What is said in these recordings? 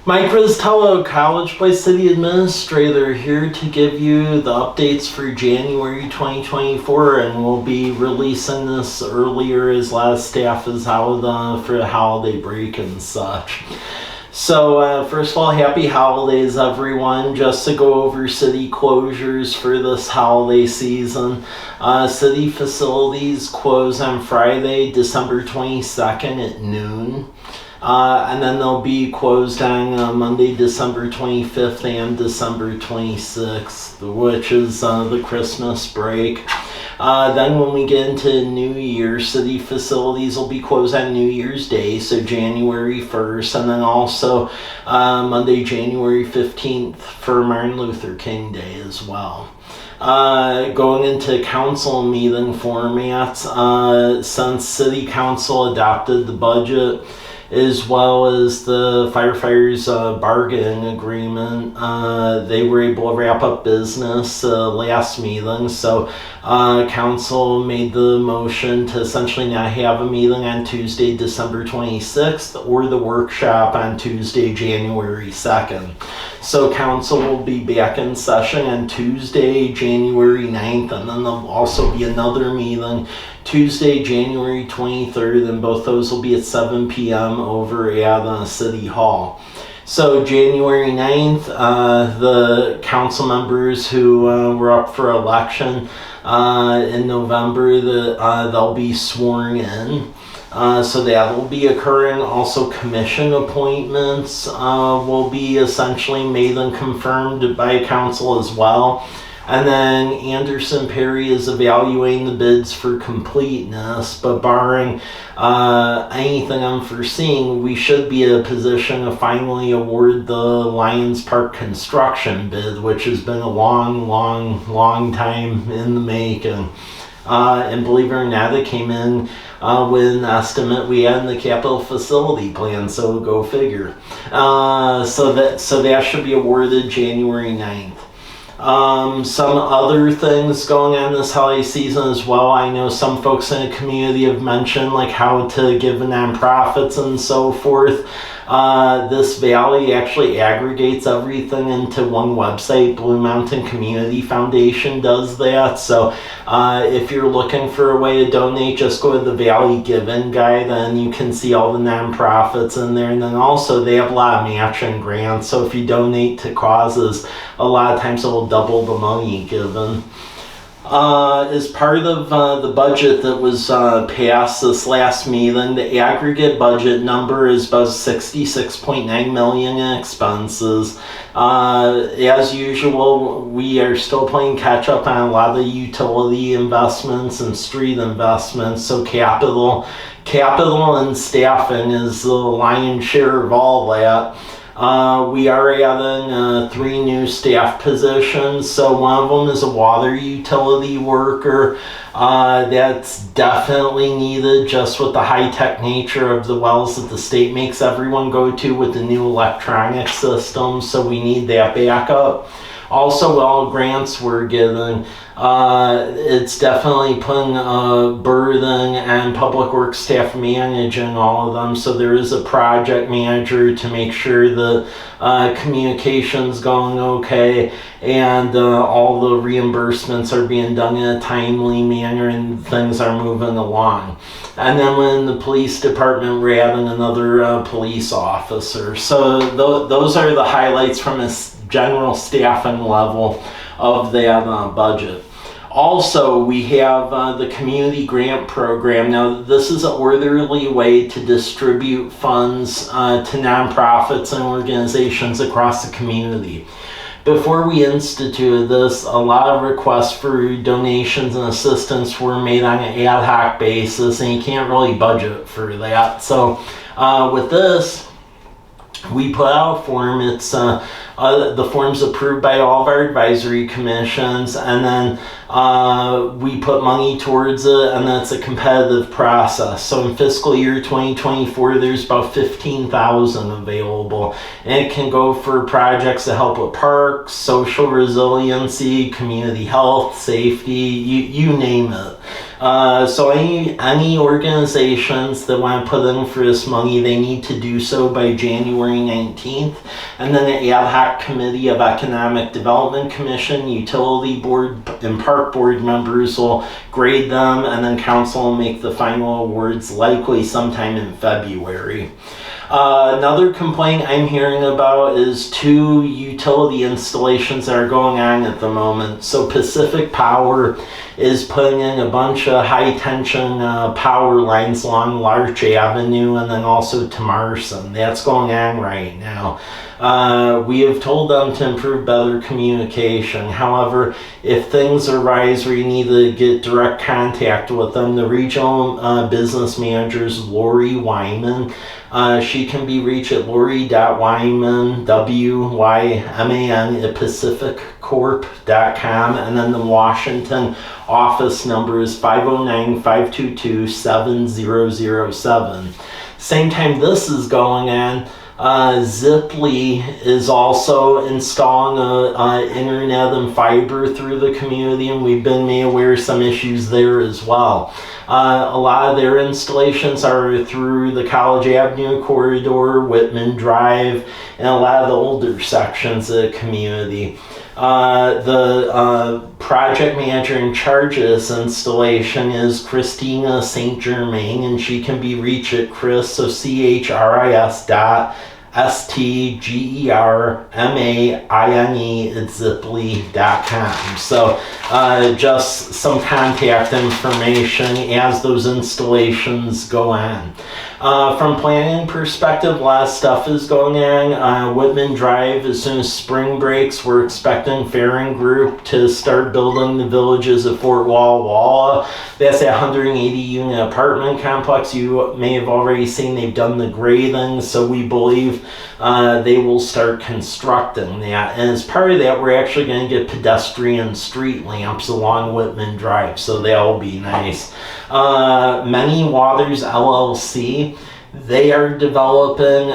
Mike Rizzitiello, College Place City Administrator, here to give you the updates for January 2024, and we'll be releasing this earlier as a lot of staff is out for the holiday break and such. So first of all, happy holidays everyone. Just to go over city closures for this holiday season. City facilities close on Friday, December 22nd at noon. And then they'll be closed on Monday, December 25th and December 26th, which is the Christmas break. Then when we get into New Year, city facilities will be closed on New Year's Day, so January 1st, and then also Monday, January 15th for Martin Luther King Day as well. Going into council meeting formats, since City Council adopted the budget, as well as the firefighters' bargaining agreement, they were able to wrap up business last meeting. So council made the motion to essentially not have a meeting on Tuesday, December 26th, or the workshop on Tuesday, January 2nd. So council will be back in session on Tuesday, January 9th, and then there'll also be another meeting Tuesday, January 23rd, and both those will be at 7 p.m. over at City Hall. So January 9th, the council members who were up for election in November, they'll be sworn in. So that will be occurring. Also, commission appointments will be essentially made and confirmed by council as well. And then Anderson Perry is evaluating the bids for completeness, but barring anything unforeseen, we should be in a position to finally award the Lions Park construction bid, which has been a long time in the making. And believe it or not, it came in with an estimate we had in the capital facility plan, so go figure. So that should be awarded January 9th. Some other things going on this holiday season as well. I know some folks in the community have mentioned like how to give nonprofits and so forth. This Valley actually aggregates everything into one website. Blue Mountain Community Foundation does that. So if you're looking for a way to donate, just go to the Valley Given Guide and you can see all the nonprofits in there. And then also they have a lot of matching grants. So if you donate to causes, a lot of times it will double the money given. As part of the budget that was passed this last meeting, the aggregate budget number is about $66.9 million in expenses. As usual, we are still playing catch up on a lot of utility investments and street investments, so capital and staffing is the lion's share of all that. We are adding 3 new staff positions. So one of them is a water utility worker. That's definitely needed just with the high-tech nature of the wells that the state makes everyone go to with the new electronic system. So we need that backup. Also, well, grants we're getting, it's definitely putting a burden on public works staff managing all of them. So there is a project manager to make sure the communication's going okay and all the reimbursements are being done in a timely manner and things are moving along. And then when the police department, we're adding another police officer. So those are the highlights from a general staffing level of that budget. Also, we have the community grant program. Now, this is an orderly way to distribute funds to nonprofits and organizations across the community. Before we instituted this, a lot of requests for donations and assistance were made on an ad hoc basis, and you can't really budget for that. So with this, we put out a form. It's the form's approved by all of our advisory commissions, and then we put money towards it, and then it's a competitive process. So in fiscal year 2024, there's about $15,000 available, and it can go for projects that help with parks, social resiliency, community health, safety, you name it. So any organizations that want to put in for this money, they need to do so by January 19th. And then the Ad Hoc Committee of Economic Development Commission, Utility Board, and Park Board members will grade them, and then council will make the final awards likely sometime in February. Another complaint I'm hearing about is 2 utility installations that are going on at the moment. So Pacific Power is putting in a bunch of high tension power lines along Larch Avenue and then also to Marson. That's going on right now. We have told them to improve better communication. However, if things arise where you need to get direct contact with them, the regional business manager is Lori Wyman. She can be reached at lori.wyman, W-Y-M-A-N, at pacificcorp.com, and then the Washington office number is 509-522-7007. Same time this is going on, Ziply is also installing internet and fiber through the community, and we've been made aware of some issues there as well. A lot of their installations are through the College Avenue corridor, Whitman Drive, and a lot of the older sections of the community. The project manager in charge of this installation is Christina St. Germain, and she can be reached at Chris, so CHRIS.STGERMAINE at Ziply.com. So just some contact information as those installations go on. From planning perspective, a lot of stuff is going on. Whitman Drive, as soon as spring breaks, we're expecting Farron Group to start building the villages of Fort Walla Walla. That's a 180-unit apartment complex. You may have already seen they've done the grading, so we believe they will start constructing that. And as part of that, we're actually going to get pedestrian street lamps along Whitman Drive, so that'll be nice. Many Waters LLC, they are developing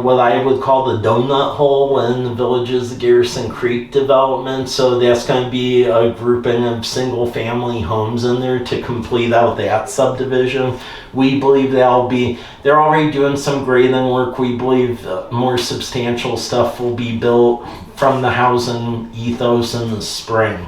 what I would call the donut hole in the Villages of Garrison Creek development. So that's going to be a grouping of single family homes in there to complete out that subdivision. We believe they're already doing some grading work. We believe more substantial stuff will be built from the housing ethos in the spring.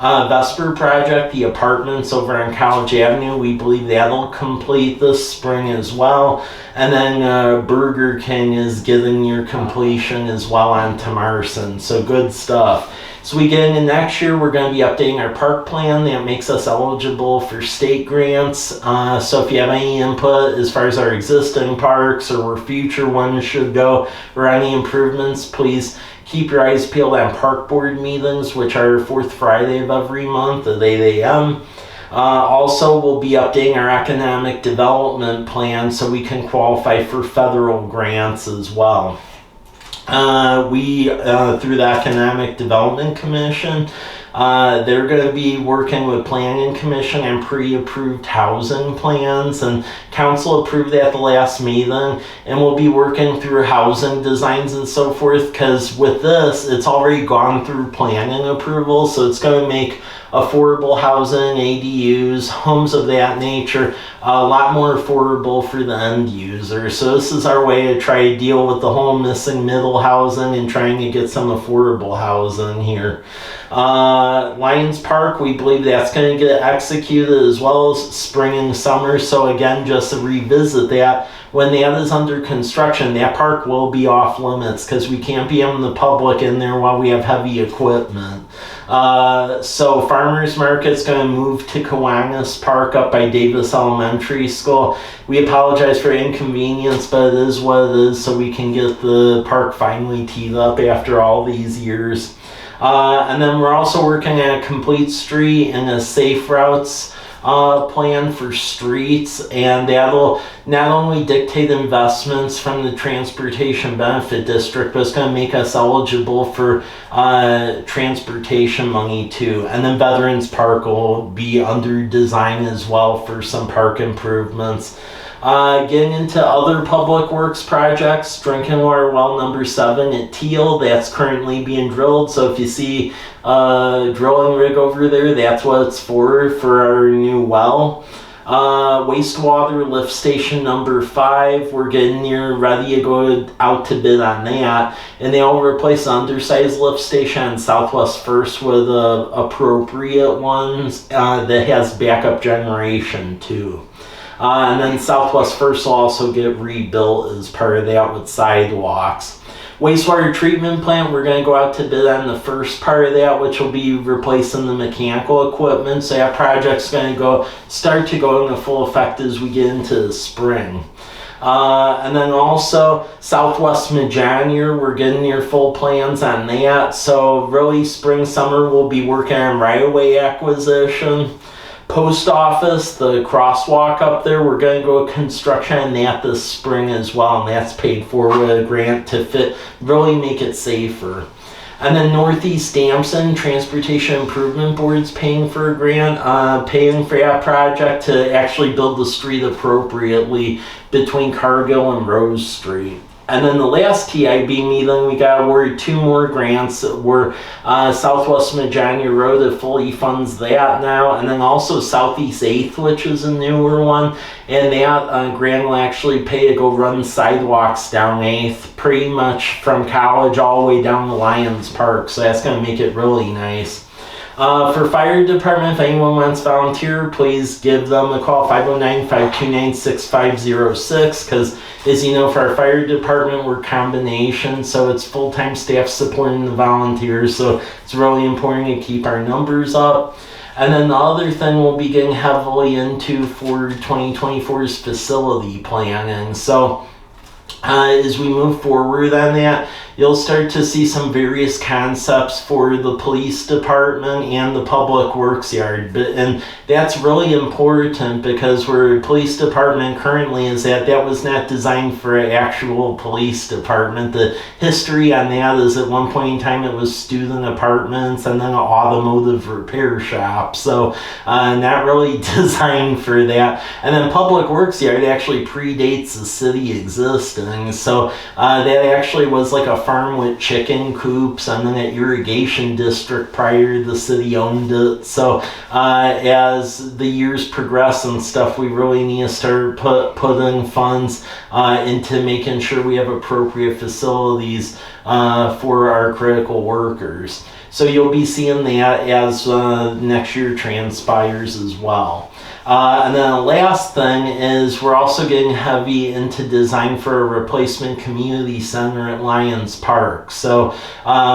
Vesper Project, the apartments over on College Avenue, we believe that'll complete this spring as well. And then Burger King is getting near completion as well on Marson. So good stuff. So we get into next year, we're going to be updating our park plan. That makes us eligible for state grants. So if you have any input as far as our existing parks or where future ones should go or any improvements, please keep your eyes peeled on park board meetings, which are fourth Friday of every month at 8 a.m. Also, we'll be updating our economic development plan so we can qualify for federal grants as well. Through the Economic Development Commission, they're going to be working with Planning Commission and pre-approved housing plans, and council approved that at the last meeting, and we'll be working through housing designs and so forth, because with this, it's already gone through planning approval, so it's going to make affordable housing, ADUs, homes of that nature, a lot more affordable for the end user. So this is our way to try to deal with the whole missing middle housing and trying to get some affordable housing here. Lions Park, we believe that's going to get executed as well as spring and summer. So again, just to revisit that, when that is under construction, that park will be off limits because we can't be having the public in there while we have heavy equipment. So Farmers Market's going to move to Kiwanis Park up by Davis Elementary School. We apologize for inconvenience, but it is what it is, so we can get the park finally teed up after all these years. And then we're also working on a complete street and a safe routes plan for streets, and that'll not only dictate investments from the Transportation Benefit District, but it's going to make us eligible for transportation money too. And then Veterans Park will be under design as well for some park improvements. Getting into other public works projects, drinking water well number 7 at Teal, that's currently being drilled. So if you see a drilling rig over there, that's what it's for our new well. Wastewater lift station number 5, we're getting near ready to go out to bid on that, and they'll replace the undersized lift station on Southwest First with appropriate ones that has backup generation too. And then Southwest First will also get rebuilt as part of that with sidewalks. Wastewater treatment plant, we're going to go out to bid on the first part of that, which will be replacing the mechanical equipment. So that project's going to start to go into full effect as we get into the spring. And then also Southwest Majanier, we're getting near full plans on that. So really spring, summer, we'll be working on right-of-way acquisition. Post office, the crosswalk up there, we're going to go construction on that this spring as well, and that's paid for with a grant to really make it safer. And then Northeast Damson Transportation Improvement Board's paying for a grant, paying for that project to actually build the street appropriately between Cargill and Rose Street. And then the last TIB meeting, we got awarded 2 more grants. Were Southwest Majanier Road that fully funds that now, and then also Southeast 8th, which is a newer one, and that grant will actually pay to go run sidewalks down 8th, pretty much from College all the way down to Lions Park, so that's going to make it really nice. For fire department, if anyone wants to volunteer, please give them a call, 509-529-6506, because as you know, for our fire department, we're combination, so it's full-time staff supporting the volunteers, so it's really important to keep our numbers up. And then the other thing we'll be getting heavily into for 2024 is facility planning. So as we move forward on that, you'll start to see some various concepts for the police department and the public works yard. And that's really important because where the police department currently is at, that was not designed for an actual police department. The history on that is at one point in time it was student apartments and then an automotive repair shop. So not really designed for that. And then public works yard actually predates the city existing. So that actually was like a farm with chicken coops and then an irrigation district prior the city owned it. So as the years progress and stuff, we really need to start putting funds into making sure we have appropriate facilities for our critical workers. So you'll be seeing that as next year transpires as well. And then the last thing is we're also getting heavy into design for a replacement community center at Lions Park. So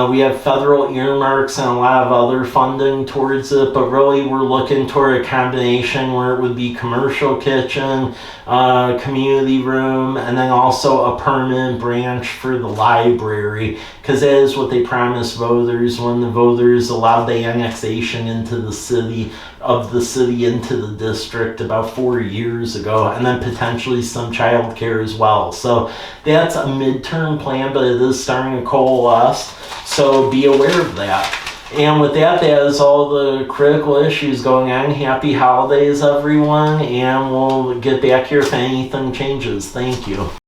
we have federal earmarks and a lot of other funding towards it, but really we're looking toward a combination where it would be commercial kitchen, community room, and then also a permanent branch for the library, because that is what they promised voters when the voters allowed the annexation into the city into the district about 4 years ago, and then potentially some child care as well. So that's a midterm plan, but it is starting to coalesce, so be aware of that. And with that, that is all the critical issues going on. Happy holidays, everyone, and we'll get back here if anything changes. Thank you.